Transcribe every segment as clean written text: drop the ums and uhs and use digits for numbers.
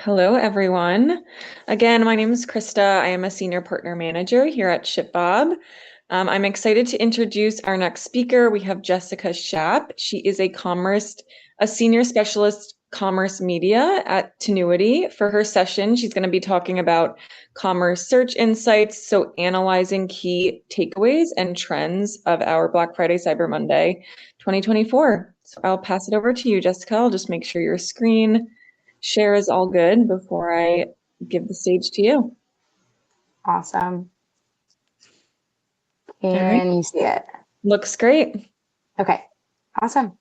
Hello, everyone. Again, my name is Krista. I am a senior partner manager here at ShipBob. I'm excited to introduce our next speaker. We have Jessica Schaap. She is a senior specialist commerce media at Tinuiti. For her session, she's going to be talking about commerce search insights, so analyzing key takeaways and trends of our Black Friday Cyber Monday 2024. So I'll pass it over to you, Jessica. I'll just make sure your screen share is all good before I give the stage to you. Awesome. All right. Can you see it? Looks great. Okay, awesome.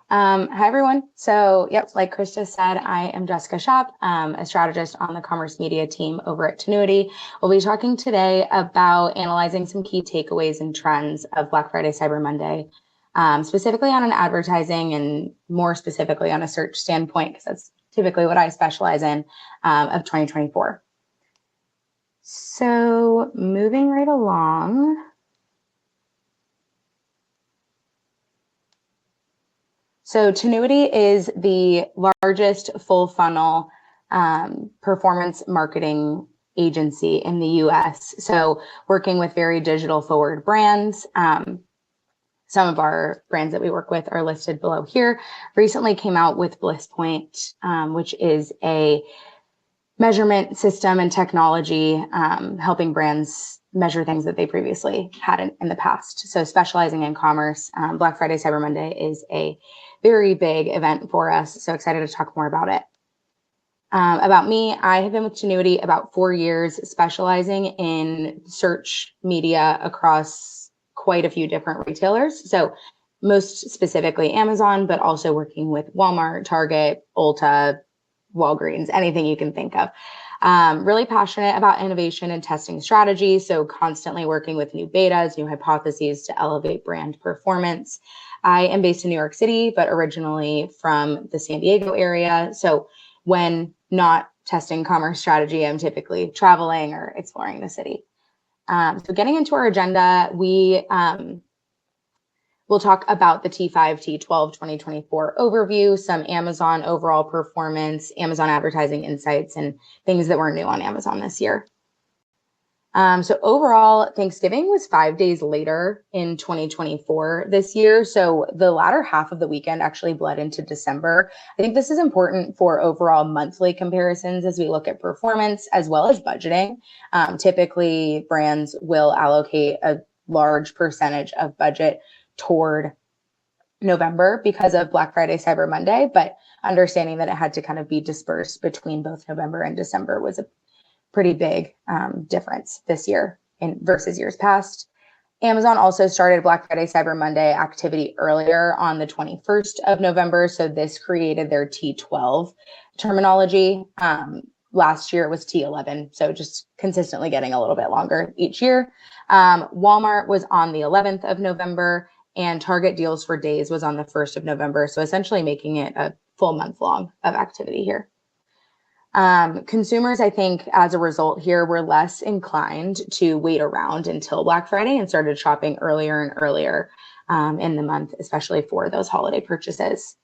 Hi, everyone. So, like Chris just said, I am Jessica Schaap, a strategist on the commerce media team over at Tinuiti. We'll be talking today about analyzing some key takeaways and trends of Black Friday Cyber Monday, specifically on an advertising and more specifically on a search standpoint, because that's typically what I specialize in, of 2024. So moving right along. So Tinuiti is the largest full funnel performance marketing agency in the US. So working with very digital forward brands. Some of our brands that we work with are listed below here. Recently came out with Bliss Point, which is a measurement system and technology helping brands measure things that they previously had in the past. So specializing in commerce, Black Friday Cyber Monday is a very big event for us. So excited to talk more about it. About me, I have been with Tinuiti about 4 years, specializing in search media across quite a few different retailers. So most specifically Amazon, but also working with Walmart, Target, Ulta, Walgreens, anything you can think of. Really passionate about innovation and testing strategies. So constantly working with new betas, new hypotheses to elevate brand performance. I am based in New York City, but originally from the San Diego area. So when not testing commerce strategy, I'm typically traveling or exploring the city. So getting into our agenda, we'll talk about the T5, T12 2024 overview, some Amazon overall performance, Amazon advertising insights, and things that were new on Amazon this year. So overall, Thanksgiving was 5 days later in 2024 this year. So the latter half of the weekend actually bled into December. I think this is important for overall monthly comparisons as we look at performance as well as budgeting. Typically, brands will allocate a large percentage of budget toward November because of Black Friday, Cyber Monday, but understanding that it had to kind of be dispersed between both November and December was a pretty big difference this year versus years past. Amazon also started Black Friday, Cyber Monday activity earlier on the 21st of November. So this created their T12 terminology. Last year it was T11. So just consistently getting a little bit longer each year. Walmart was on the 11th of November and Target Deals for Days was on the 1st of November. So essentially making it a full month long of activity here. Consumers, I think, as a result here, were less inclined to wait around until Black Friday and started shopping earlier and earlier in the month, especially for those holiday purchases.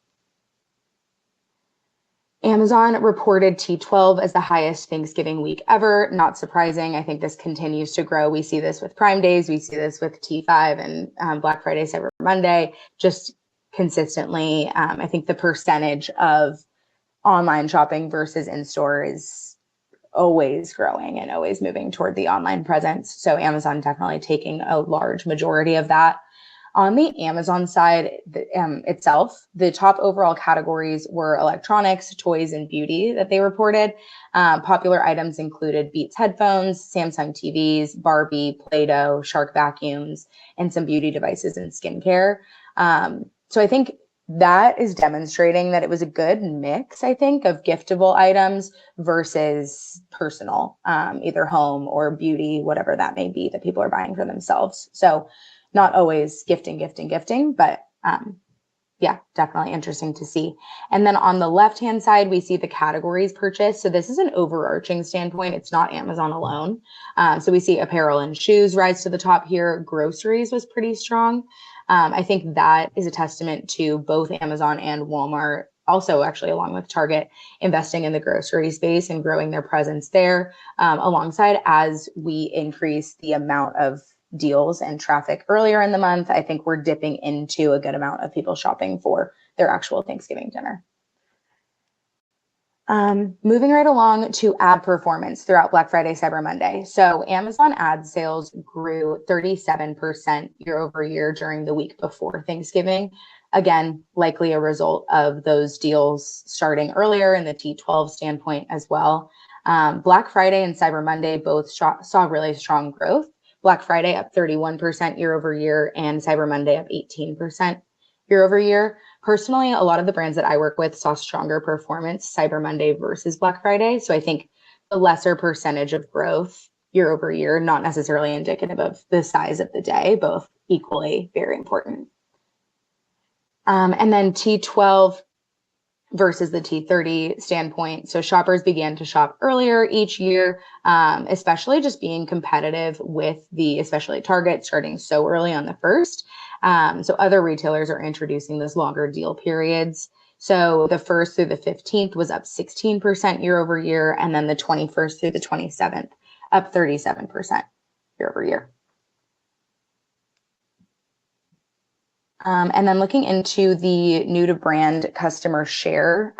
Amazon reported T12 as the highest Thanksgiving week ever. Not surprising. I think this continues to grow. We see this with Prime Days. We see this with T5 and Black Friday, Cyber Monday, just consistently. I think the percentage of online shopping versus in-store is always growing and always moving toward the online presence. So Amazon definitely taking a large majority of that. On the Amazon side itself, the top overall categories were electronics, toys, and beauty that they reported. Popular items included Beats headphones, Samsung TVs, Barbie, Play-Doh, Shark vacuums, and some beauty devices and skincare. So I think that is demonstrating that it was a good mix, I think, of giftable items versus personal, either home or beauty, whatever that may be that people are buying for themselves. So not always gifting, but yeah, definitely interesting to see. And then on the left-hand side, we see the categories purchased. So this is an overarching standpoint. It's not Amazon alone. So we see apparel and shoes rise to the top here. Groceries was pretty strong. I think that is a testament to both Amazon and Walmart also actually along with Target, investing in the grocery space and growing their presence there, alongside as we increase the amount of deals and traffic earlier in the month. I think we're dipping into a good amount of people shopping for their actual Thanksgiving dinner. Moving right along to ad performance throughout Black Friday, Cyber Monday. So Amazon ad sales grew 37% year over year during the week before Thanksgiving. Again, likely a result of those deals starting earlier in the T12 standpoint as well. Black Friday and Cyber Monday both saw really strong growth. Black Friday up 31% year over year, and Cyber Monday up 18% year over year. Personally, a lot of the brands that I work with saw stronger performance Cyber Monday versus Black Friday. So I think the lesser percentage of growth year over year, not necessarily indicative of the size of the day, both equally very important. And then T12 versus the T30 standpoint. So shoppers began to shop earlier each year, especially just being competitive with especially Target starting so early on the first. So other retailers are introducing those longer deal periods. So the 1st through the 15th was up 16% year over year, and then the 21st through the 27th up 37% year over year. And then looking into the new to brand customer share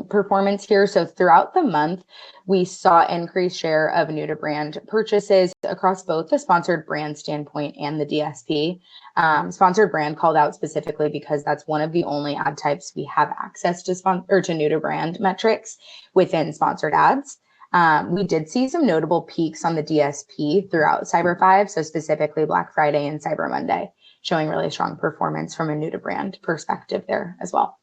performance here. So throughout the month, we saw increased share of new to brand purchases across both the sponsored brand standpoint and the DSP. Sponsored brand called out specifically because that's one of the only ad types we have access to new to brand metrics within sponsored ads. We did see some notable peaks on the DSP throughout Cyber 5, so specifically Black Friday and Cyber Monday, showing really strong performance from a new to brand perspective there as well.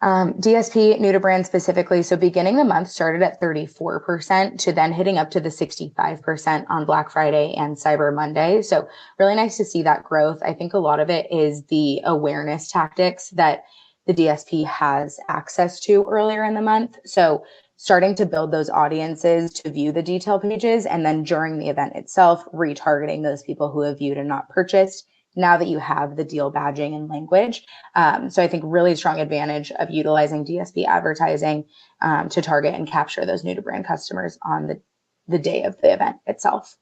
DSP new to brand specifically, so beginning the month started at 34% to then hitting up to the 65% on Black Friday and Cyber Monday. So really nice to see that growth. I think a lot of it is the awareness tactics that the DSP has access to earlier in the month. So starting to build those audiences to view the detail pages, and then during the event itself, retargeting those people who have viewed and not purchased now that you have the deal badging and language. So I think really strong advantage of utilizing DSP advertising to target and capture those new to brand customers on the day of the event itself.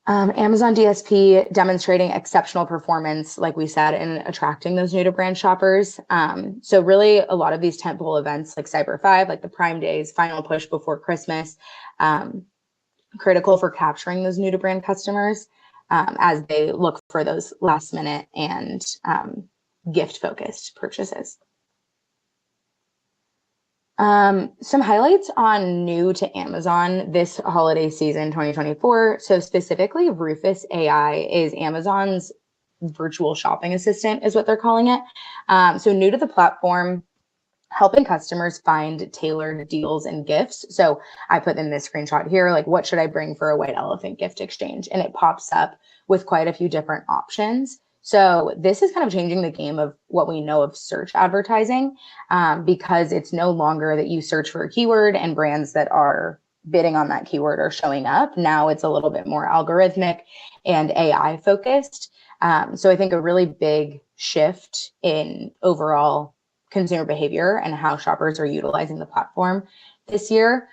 Amazon DSP demonstrating exceptional performance, like we said, in attracting those new to brand shoppers. So really a lot of these tentpole events like Cyber 5, like the Prime Days, final push before Christmas, critical for capturing those new to brand customers as they look for those last minute and gift focused purchases. Some highlights on new to Amazon this holiday season 2024. So specifically, Rufus AI is Amazon's virtual shopping assistant, is what they're calling it. So new to the platform, helping customers find tailored deals and gifts. So I put in this screenshot here, like, what should I bring for a white elephant gift exchange? And it pops up with quite a few different options. So this is kind of changing the game of what we know of search advertising, because it's no longer that you search for a keyword and brands that are bidding on that keyword are showing up. Now it's a little bit more algorithmic and AI focused. So I think a really big shift in overall consumer behavior and how shoppers are utilizing the platform this year.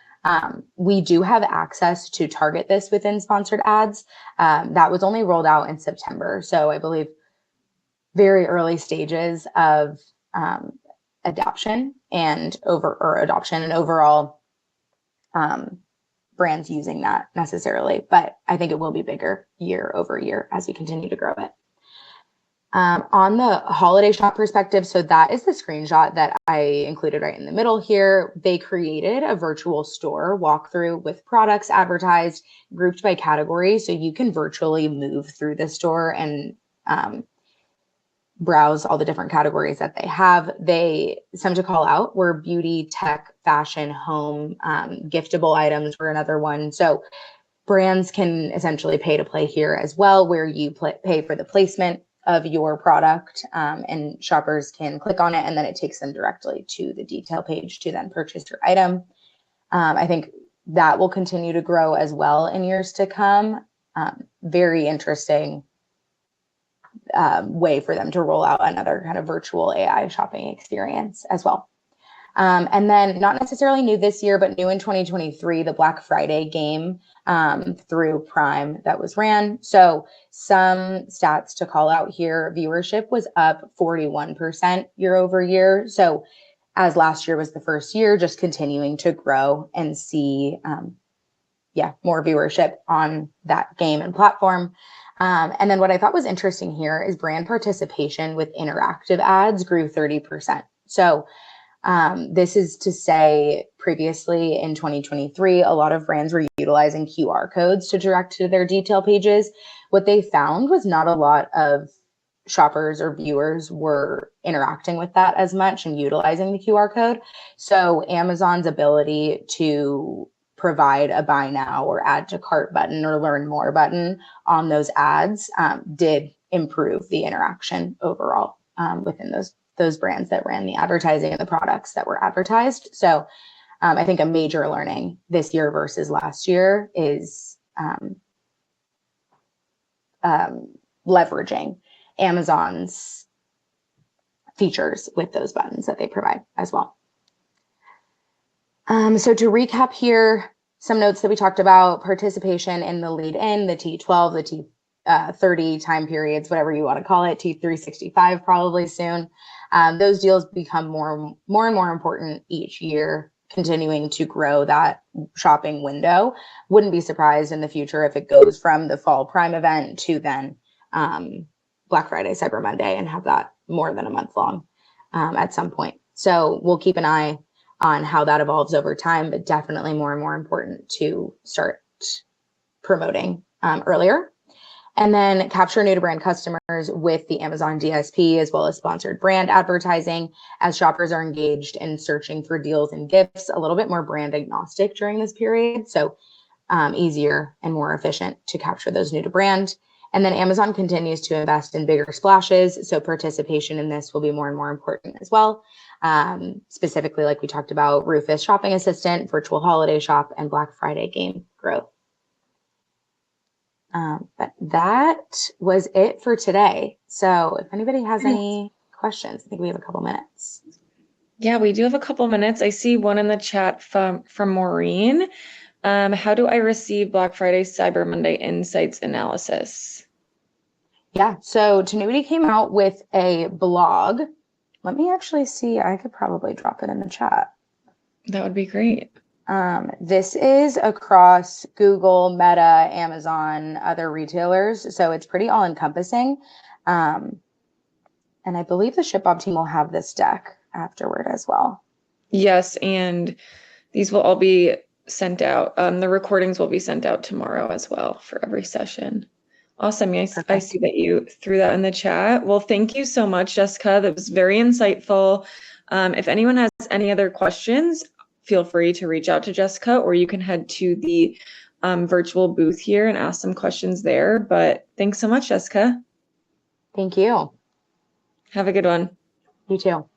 We do have access to target this within sponsored ads. That was only rolled out in September. So I believe very early stages of adoption and overall brands using that necessarily. But I think it will be bigger year over year as we continue to grow it. On the holiday shop perspective, so that is the screenshot that I included right in the middle here. They created a virtual store walkthrough with products advertised, grouped by category. So you can virtually move through the store and browse all the different categories that they have. Some to call out were beauty, tech, fashion, home, giftable items were another one. So brands can essentially pay to play here as well, where you pay for the placement of your product, and shoppers can click on it and then it takes them directly to the detail page to then purchase your item. I think that will continue to grow as well in years to come. Very interesting way for them to roll out another kind of virtual AI shopping experience as well. And then not necessarily new this year, but new in 2023, the Black Friday game through Prime that was ran. So some stats to call out here, viewership was up 41% year over year. So as last year was the first year, just continuing to grow and see, more viewership on that game and platform. And then what I thought was interesting here is brand participation with interactive ads grew 30%. So this is to say previously in 2023, a lot of brands were utilizing QR codes to direct to their detail pages. What they found was not a lot of shoppers or viewers were interacting with that as much and utilizing the QR code. So Amazon's ability to provide a buy now or add to cart button or learn more button on those ads did improve the interaction overall within those brands that ran the advertising and the products that were advertised. So I think a major learning this year versus last year is leveraging Amazon's features with those buttons that they provide as well. So to recap here, some notes that we talked about: participation in the lead in, the T12, the T30 time periods, whatever you want to call it, T365 probably soon. Those deals become more and more important each year, continuing to grow that shopping window. Wouldn't be surprised in the future if it goes from the fall Prime event to then Black Friday, Cyber Monday, and have that more than a month long at some point. So we'll keep an eye on how that evolves over time, but definitely more and more important to start promoting earlier. And then capture new to brand customers with the Amazon DSP, as well as sponsored brand advertising, as shoppers are engaged in searching for deals and gifts, a little bit more brand agnostic during this period. So easier and more efficient to capture those new to brand. And then Amazon continues to invest in bigger splashes. So participation in this will be more and more important as well. Specifically, like we talked about, Rufus Shopping Assistant, Virtual Holiday Shop, and Black Friday game growth. But that was it for today. So if anybody has any questions, I think we have a couple minutes. Yeah, we do have a couple minutes. I see one in the chat from Maureen. How do I receive Black Friday, Cyber Monday insights analysis? Yeah, so Tinuiti came out with a blog. Let me actually see. I could probably drop it in the chat. That would be great. This is across Google, Meta, Amazon, other retailers. So it's pretty all encompassing. And I believe the ShipBob team will have this deck afterward as well. Yes, and these will all be sent out. The recordings will be sent out tomorrow as well for every session. Awesome. Yes, I see that you threw that in the chat. Well, thank you so much, Jessica. That was very insightful. If anyone has any other questions, feel free to reach out to Jessica, or you can head to the virtual booth here and ask some questions there. But thanks so much, Jessica. Thank you. Have a good one. You too.